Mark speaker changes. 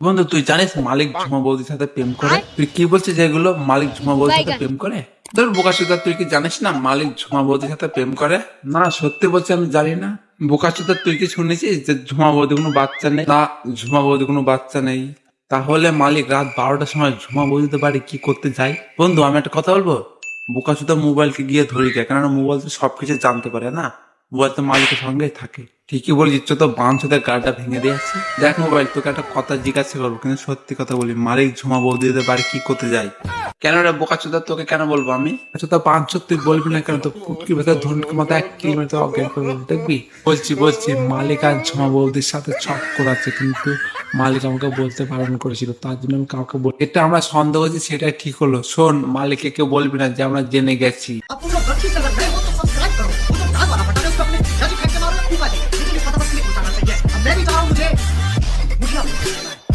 Speaker 1: বন্ধু তুই জানিস মালিক ঝুমা বৌদির সাথে প্রেম করে? তুই কি বলছিস যেগুলো মালিক ঝুমা বৌদির সাথে প্রেম করে? তোর বোকাচোদা, তুই কি জানিস না মালিক ঝুমা বৌদির সাথে প্রেম করে? না সত্যি বলছি, আমি জানি না। বোকাচোদা, তুই কি শুনেছিস যে ঝুমা বৌদি কোনো বাচ্চা নেই? না, ঝুমা বৌদি কোনো বাচ্চা নেই। তাহলে মালিক রাত 12টার সময় ঝুমা বৌদিদের বাড়ি কি করতে যায়? বন্ধু আমি একটা কথা বলবো, বোকাচোদা মোবাইলকে গিয়ে ধরি যায়, কেননা মোবাইল তো সবকিছু জানতে পারে না। মোবাইল তো মালিকের সঙ্গেই থাকে। ঠিকই বলেছিস, তো বাঞ্চদের গাড়িটা ভেঙে দিয়েছে। দেখ মোবাইল, তোকে একটা কথা জিজ্ঞাসা করবো, কিন্তু সত্যি কথা বলি, মালিক ঝুমা বৌদিদের বাড়ি কি করতে যায়? কেন রে বোকাচোদা, তোকে কেন বলবো আমি? আচ্ছা তা বাঞ্চদ তুই বলবি না কেন? তো পুটকি ভেতর ধনকে মাথায় 1 কিলোমিটার অজ্ঞান করে দেবো, দেখবি। বলছি মালিক আর ঝুমা বৌদির সাথে চক্কর আছে, কিন্তু মালিক আমাকে বলতে বারণ করেছিল, তার জন্য আমি কাউকে বলি। এটা আমরা সন্দেহ করছি, সেটাই ঠিক হলো। শোন, মালিককে কেউ বলবি না যে আমরা জেনে গেছি।